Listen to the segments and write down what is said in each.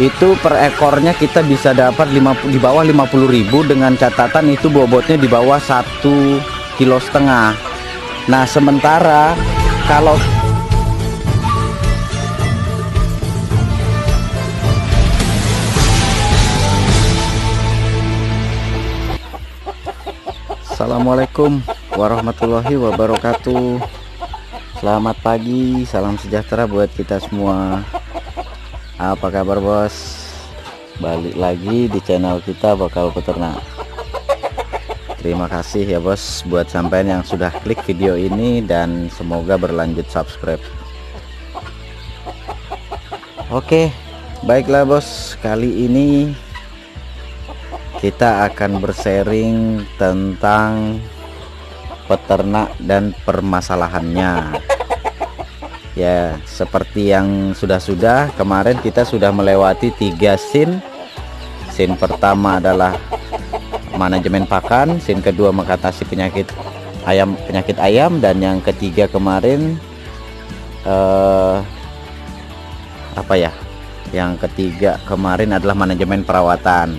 Itu per ekornya kita bisa dapat di bawah 50.000 dengan catatan itu bobotnya di bawah 1,5 kilo. Nah sementara kalau Assalamualaikum warahmatullahi wabarakatuh. Selamat pagi, salam sejahtera buat kita semua. Apa kabar bos? Balik lagi di channel kita Bakal Peternak. Terima kasih ya bos buat sampean yang sudah klik video ini dan semoga berlanjut subscribe. Oke, baiklah bos, kali ini kita akan bersharing tentang peternak dan permasalahannya. Ya, seperti yang sudah kemarin kita sudah melewati 3 scene. Scene pertama adalah manajemen pakan, scene kedua mengatasi penyakit ayam, dan yang ketiga kemarin yang ketiga kemarin adalah manajemen perawatan.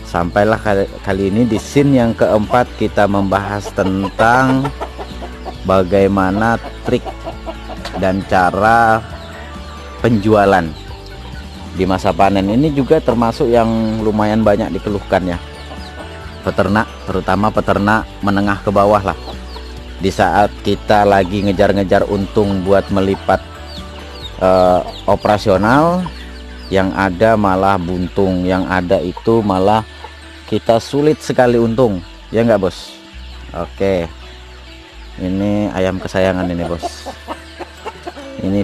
Sampailah kali ini di scene yang keempat kita membahas tentang bagaimana trik dan cara penjualan di masa panen. Ini juga termasuk yang lumayan banyak dikeluhkan ya peternak, terutama peternak menengah ke bawah lah. Di saat kita lagi ngejar-ngejar untung buat melipat operasional, yang ada malah buntung, yang ada itu malah kita sulit sekali untung, ya enggak bos? Oke, ini ayam kesayangan ini bos, ini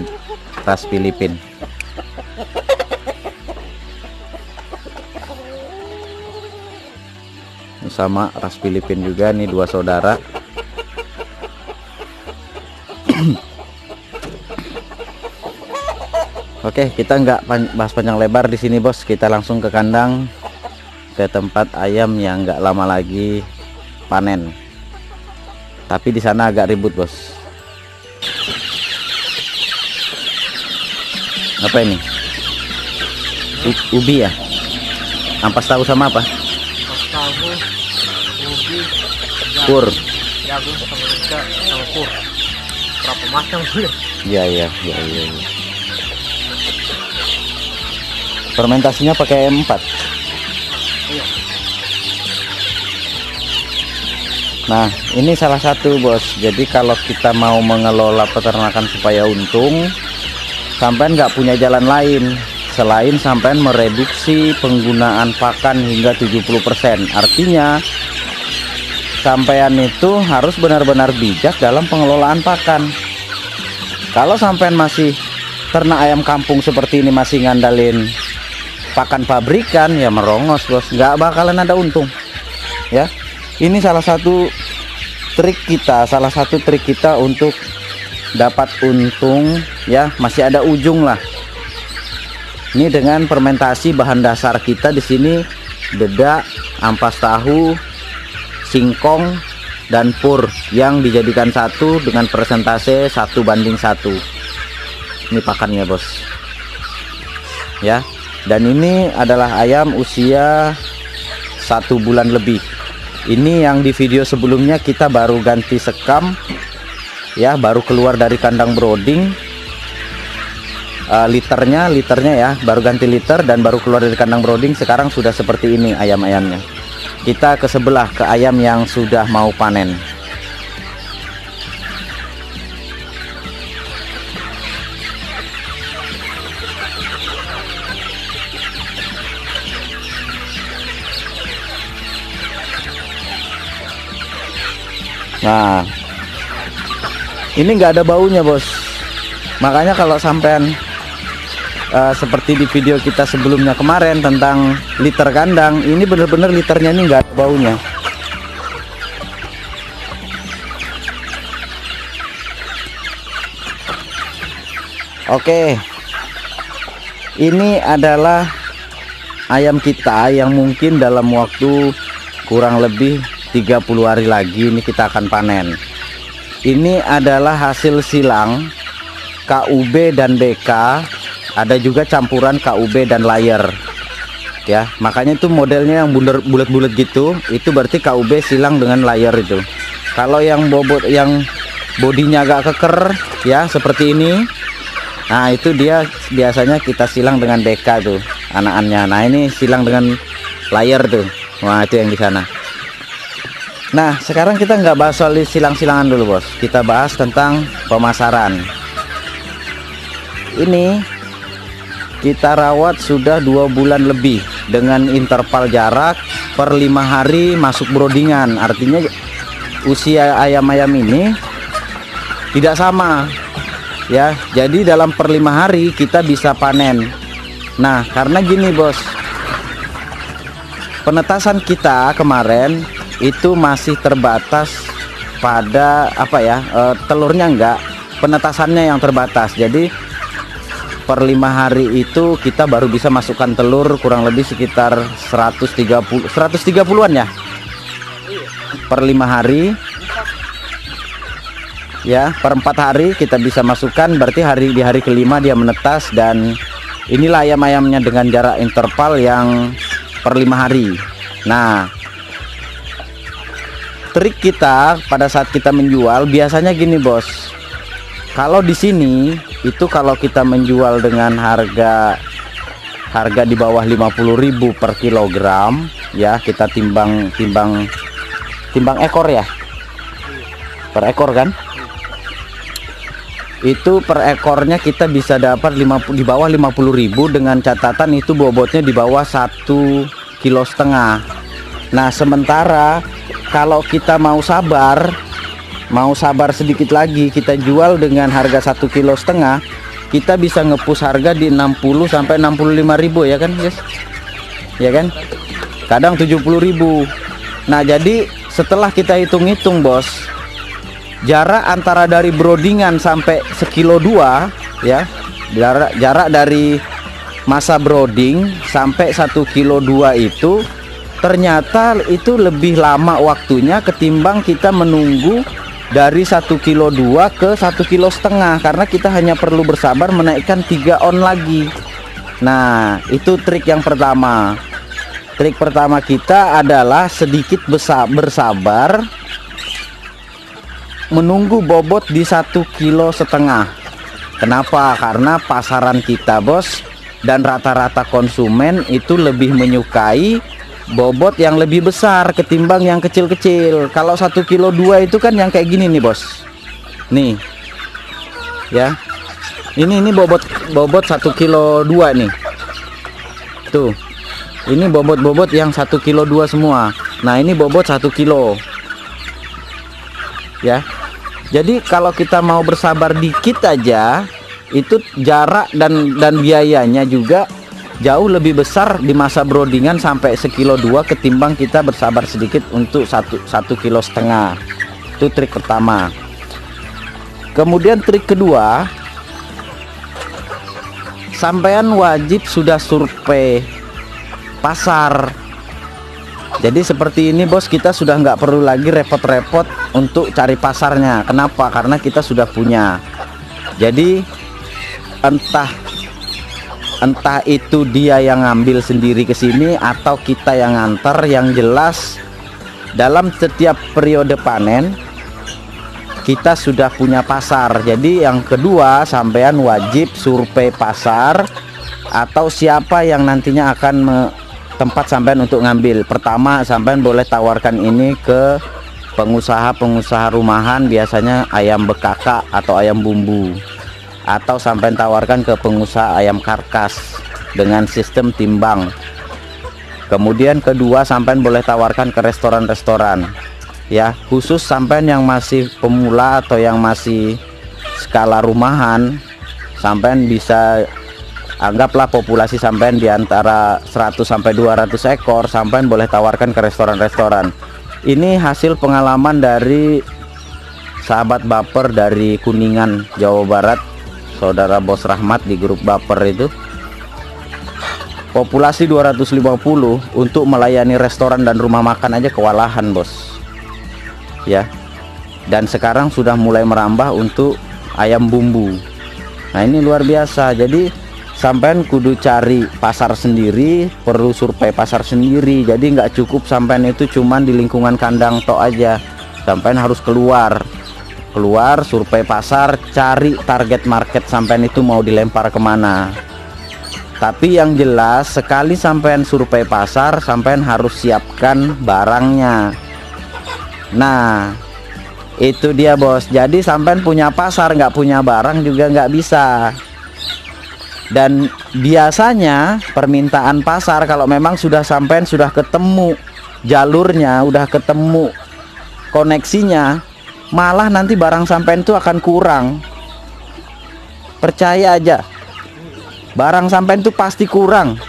ras Filipin. Ini sama ras Filipin juga, nih 2 saudara. Oke, kita nggak bahas panjang lebar di sini bos, kita langsung ke kandang, ke tempat ayam yang nggak lama lagi panen. Tapi di sana agak ribut bos. Apa ini? Ubi ya? Ampas tahu sama apa? Ampas tahu, ubi, pur. jagung sama iga sama pur. Berapa macam tuh ya? Iya. Fermentasinya pakai 4. Iya. Nah ini salah satu bos. Jadi kalau kita mau mengelola peternakan supaya untung, sampean nggak punya jalan lain selain sampean mereduksi penggunaan pakan hingga 70%. Artinya sampean itu harus benar-benar bijak dalam pengelolaan pakan. Kalau sampean masih ternak ayam kampung seperti ini, masih ngandalin pakan pabrikan, ya merongos bos, nggak bakalan ada untung ya. Ini salah satu trik kita untuk dapat untung ya, masih ada ujung lah. Ini dengan fermentasi bahan dasar kita di sini dedak, ampas tahu, singkong dan pur yang dijadikan satu dengan persentase 1:1. Ini pakannya bos ya. Dan ini adalah ayam usia 1 bulan lebih. Ini yang di video sebelumnya kita baru ganti sekam ya, baru keluar dari kandang brooding. Liternya ya, baru ganti liter dan baru keluar dari kandang brooding. Sekarang sudah seperti ini ayam-ayamnya. Kita ke sebelah, ke ayam yang sudah mau panen. Nah ini nggak ada baunya bos, makanya kalau sampean seperti di video kita sebelumnya kemarin tentang liter kandang, ini bener-bener liternya ini nggak ada baunya. Oke, ini adalah ayam kita yang mungkin dalam waktu kurang lebih 30 hari lagi ini kita akan panen. Ini adalah hasil silang KUB dan BK ada juga campuran KUB dan layer ya, makanya itu modelnya yang bulat-bulat gitu, itu berarti KUB silang dengan layer itu. Kalau yang bobot yang bodinya agak keker ya seperti ini, nah itu dia biasanya kita silang dengan BK tuh anakannya. Nah ini silang dengan layer tuh, wah itu yang di sana. Nah sekarang kita nggak bahas soal silang-silangan dulu bos, kita bahas tentang pemasaran. Ini kita rawat sudah 2 bulan lebih dengan interval jarak per 5 hari masuk broodingan. Artinya usia ayam-ayam ini tidak sama ya, jadi dalam per 5 hari kita bisa panen. Nah karena gini bos, penetasan kita kemarin itu masih terbatas pada apa ya, telurnya enggak, penetasannya yang terbatas. Jadi per 5 hari itu kita baru bisa masukkan telur kurang lebih sekitar 130-an ya per 5 hari ya. Per 4 hari kita bisa masukkan, berarti di hari kelima dia menetas. Dan inilah ayam-ayamnya dengan jarak interval yang per 5 hari. Nah trik kita pada saat kita menjual biasanya gini bos, kalau di sini itu kalau kita menjual dengan harga di bawah 50.000 per kilogram ya, kita timbang ekor ya, per ekor kan, itu per ekornya kita bisa dapat di bawah 50.000 dengan catatan itu bobotnya di bawah 1,5 kilo. Nah sementara kalau kita mau sabar sedikit lagi, kita jual dengan harga 1,5 kilo, kita bisa ngepush harga di 60 sampai 65.000 ya kan guys, ya kan, kadang 70.000. Nah jadi setelah kita hitung-hitung bos, jarak antara dari broodingan sampai 1,2 kilo ya, jarak dari masa brooding sampai 1,2 kilo itu ternyata itu lebih lama waktunya ketimbang kita menunggu dari 1,2 kilo ke 1,5 kilo, karena kita hanya perlu bersabar menaikkan 3 on lagi. Nah itu trik yang pertama. Trik pertama kita adalah sedikit bersabar menunggu bobot di 1,5 kilo. Kenapa? Karena pasaran kita bos dan rata-rata konsumen itu lebih menyukai bobot yang lebih besar ketimbang yang kecil-kecil. Kalau 1,2 kilo itu kan yang kayak gini nih bos, nih ya, ini bobot 1,2 kilo nih tuh, ini bobot yang 1,2 kilo semua. Nah ini bobot 1 kilo ya. Jadi kalau kita mau bersabar dikit aja, itu jarak dan biayanya juga jauh lebih besar di masa broodingan sampai 1,2 kilo ketimbang kita bersabar sedikit untuk 1,5 kilo. Itu trik pertama. Kemudian trik kedua, sampean wajib sudah survei pasar. Jadi seperti ini bos, kita sudah nggak perlu lagi repot-repot untuk cari pasarnya. Kenapa? Karena kita sudah punya. Jadi entah itu dia yang ngambil sendiri ke sini atau kita yang nganter, yang jelas dalam setiap periode panen kita sudah punya pasar. Jadi yang kedua, sampean wajib survei pasar atau siapa yang nantinya akan tempat sampean untuk ngambil. Pertama, sampean boleh tawarkan ini ke pengusaha rumahan, biasanya ayam bekaka atau ayam bumbu, atau sampai tawarkan ke pengusaha ayam karkas dengan sistem timbang. Kemudian kedua, sampai boleh tawarkan ke restoran-restoran ya, khusus sampai yang masih pemula atau yang masih skala rumahan, sampai bisa anggaplah populasi sampai di antara 100 sampai 200 ekor, sampai boleh tawarkan ke restoran-restoran. Ini hasil pengalaman dari sahabat baper dari Kuningan, Jawa Barat, saudara Bos Rahmat di grup baper itu. Populasi 250, untuk melayani restoran dan rumah makan aja kewalahan bos ya. Dan sekarang sudah mulai merambah untuk ayam bumbu. Nah ini luar biasa. Jadi sampean kudu cari pasar sendiri, perlu survei pasar sendiri. Jadi nggak cukup sampean itu cuman di lingkungan kandang tok aja, sampean harus keluar survei pasar, cari target market sampean itu mau dilempar kemana. Tapi yang jelas sekali sampean survei pasar, sampean harus siapkan barangnya. Nah itu dia bos. Jadi sampean punya pasar nggak punya barang juga nggak bisa. Dan biasanya permintaan pasar kalau memang sampean sudah ketemu jalurnya, udah ketemu koneksinya, malah nanti barang sampean itu akan kurang. Percaya aja, barang sampean itu pasti kurang.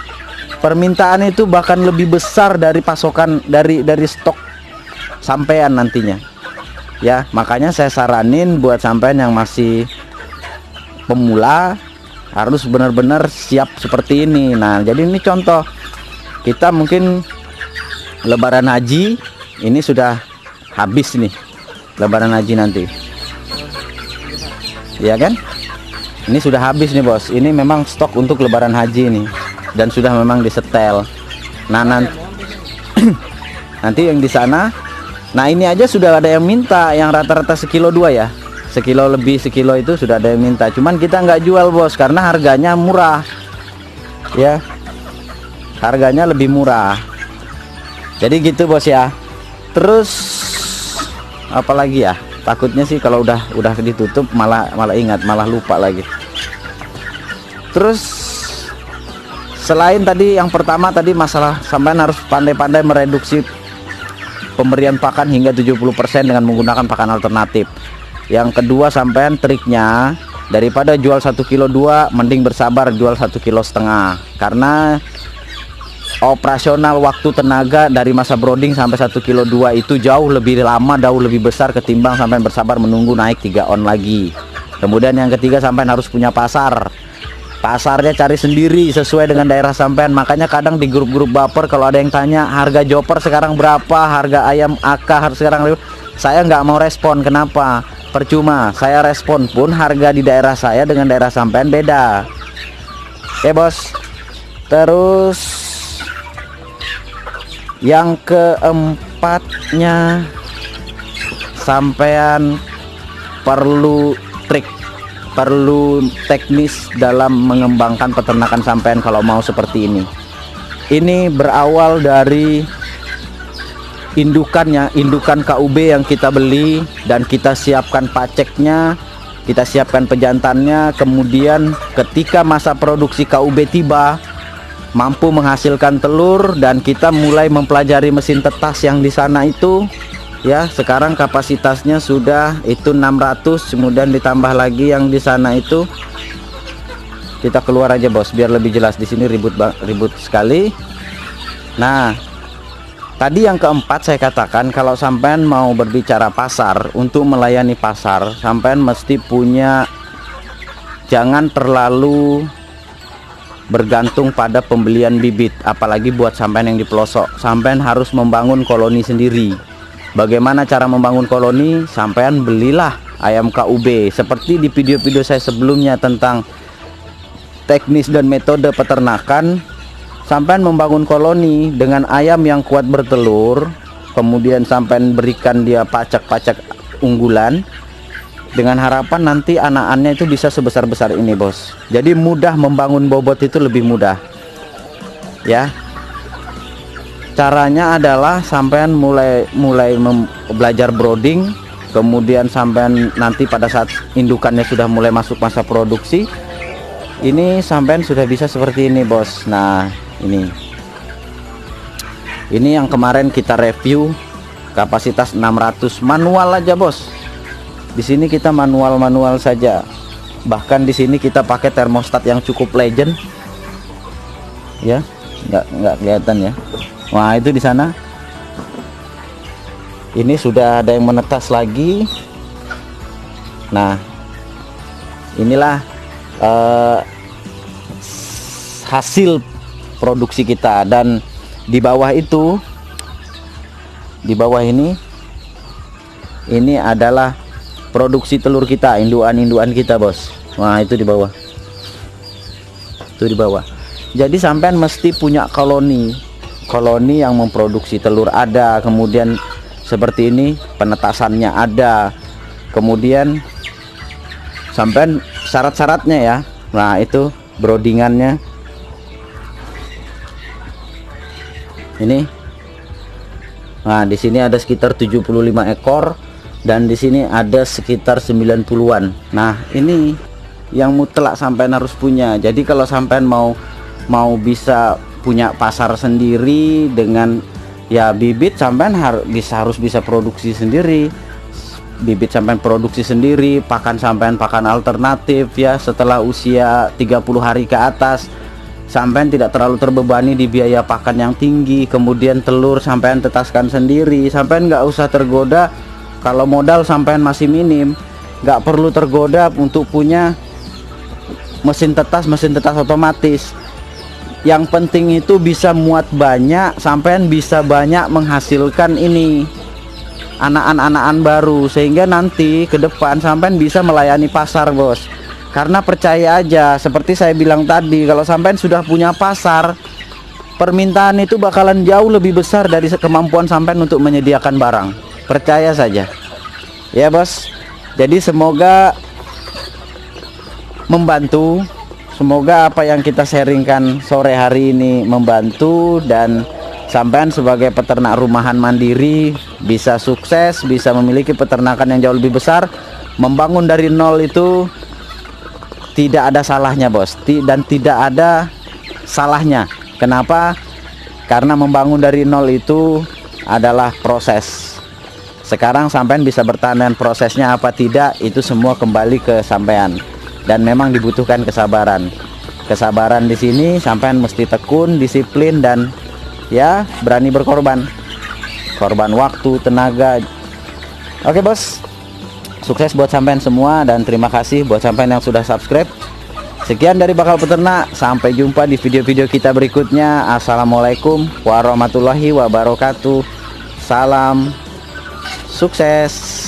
Permintaan itu bahkan lebih besar dari pasokan, dari stok sampean nantinya. Ya, makanya saya saranin buat sampean yang masih pemula harus benar-benar siap seperti ini. Nah, jadi ini contoh. Kita mungkin lebaran haji ini sudah habis nih. Lebaran haji nanti. Ya kan? Ini sudah habis nih, Bos. Ini memang stok untuk lebaran haji nih dan sudah memang disetel. Nah, nanti yang di sana. Nah ini aja sudah ada yang minta, yang rata-rata sekilo 2 ya, sekilo lebih, sekilo itu sudah ada yang minta. Cuman kita nggak jual bos, karena harganya murah ya, harganya lebih murah. Jadi gitu bos ya. Terus apalagi ya, takutnya sih kalau udah ditutup malah ingat, malah lupa lagi. Terus selain tadi yang pertama tadi masalah sampean harus pandai-pandai mereduksi pemberian pakan hingga 70% dengan menggunakan pakan alternatif. Yang kedua sampean triknya, daripada jual 1 kilo 2, mending bersabar jual 1,5 kilo, karena operasional waktu tenaga dari masa brooding sampai 1 kilo 2 itu jauh lebih lama, jauh lebih besar ketimbang sampean bersabar menunggu naik 3 on lagi. Kemudian yang ketiga sampean harus punya pasar. Pasarnya cari sendiri sesuai dengan daerah sampean. Makanya kadang di grup-grup baper kalau ada yang tanya harga joper sekarang berapa, harga ayam AK sekarang, saya nggak mau respon. Kenapa? Percuma, saya respon pun harga di daerah saya dengan daerah sampean beda. Oke bos. Terus yang keempatnya, sampean perlu perlu teknis dalam mengembangkan peternakan sampean kalau mau seperti ini. Ini berawal dari indukannya, indukan KUB yang kita beli dan kita siapkan paceknya, kita siapkan pejantannya. Kemudian ketika masa produksi KUB tiba, mampu menghasilkan telur, dan kita mulai mempelajari mesin tetas yang di sana itu. Ya, sekarang kapasitasnya sudah itu 600, kemudian ditambah lagi yang di sana itu. Kita keluar aja bos biar lebih jelas, di sini ribut sekali. Nah, tadi yang keempat saya katakan kalau sampean mau berbicara pasar, untuk melayani pasar sampean mesti punya, jangan terlalu bergantung pada pembelian bibit, apalagi buat sampean yang di pelosok. Sampean harus membangun koloni sendiri. Bagaimana cara membangun koloni? Sampean belilah ayam KUB seperti di video-video saya sebelumnya tentang teknis dan metode peternakan. Sampean membangun koloni dengan ayam yang kuat bertelur, kemudian sampean berikan dia pacak-pacak unggulan, dengan harapan nanti anak-anaknya itu bisa sebesar-besar ini bos. Jadi mudah membangun bobot, itu lebih mudah ya. Caranya adalah sampean mulai belajar brooding, kemudian sampean nanti pada saat indukannya sudah mulai masuk masa produksi, ini sampean sudah bisa seperti ini bos. Nah ini yang kemarin kita review, kapasitas 600, manual aja bos. Di sini kita manual saja. Bahkan di sini kita pakai termostat yang cukup legend ya, nggak kelihatan ya. Wah itu di sana. Ini sudah ada yang menetas lagi. Nah inilah hasil produksi kita. Dan di bawah itu, di bawah ini adalah produksi telur kita, induan-induan kita bos. Wah itu di bawah. tuh di bawah. Jadi sampean mesti punya koloni yang memproduksi telur ada, kemudian seperti ini penetasannya ada, kemudian sampean syarat-syaratnya ya. Nah itu broodingannya ini. Nah di sini ada sekitar 75 ekor dan di sini ada sekitar 90-an. Nah ini yang mutlak sampean harus punya. Jadi kalau sampean mau bisa punya pasar sendiri dengan ya bibit, sampean harus bisa produksi sendiri. Bibit sampean produksi sendiri, pakan sampean pakan alternatif ya. Setelah usia 30 hari ke atas sampean tidak terlalu terbebani di biaya pakan yang tinggi. Kemudian telur sampean tetaskan sendiri, sampean nggak usah tergoda. Kalau modal sampean masih minim, nggak perlu tergoda untuk punya mesin tetas otomatis. Yang penting itu bisa muat banyak, sampean bisa banyak menghasilkan ini anak-anak baru, sehingga nanti ke depan sampean bisa melayani pasar bos. Karena percaya aja, seperti saya bilang tadi, kalau sampean sudah punya pasar, permintaan itu bakalan jauh lebih besar dari kemampuan sampean untuk menyediakan barang. Percaya saja ya bos. Jadi semoga membantu, semoga apa yang kita sharingkan sore hari ini membantu, dan sampean sebagai peternak rumahan mandiri bisa sukses, bisa memiliki peternakan yang jauh lebih besar. Membangun dari nol itu tidak ada salahnya bos, dan tidak ada salahnya. Kenapa? Karena membangun dari nol itu adalah proses. Sekarang sampean bisa bertahan dengan prosesnya apa tidak, itu semua kembali ke sampean, dan memang dibutuhkan kesabaran. Kesabaran di sini sampean mesti tekun, disiplin, dan ya berani berkorban, korban waktu, tenaga. Oke bos, sukses buat sampean semua, dan terima kasih buat sampean yang sudah subscribe. Sekian dari Bakal Peternak, sampai jumpa di video-video kita berikutnya. Assalamualaikum warahmatullahi wabarakatuh. Salam sukses.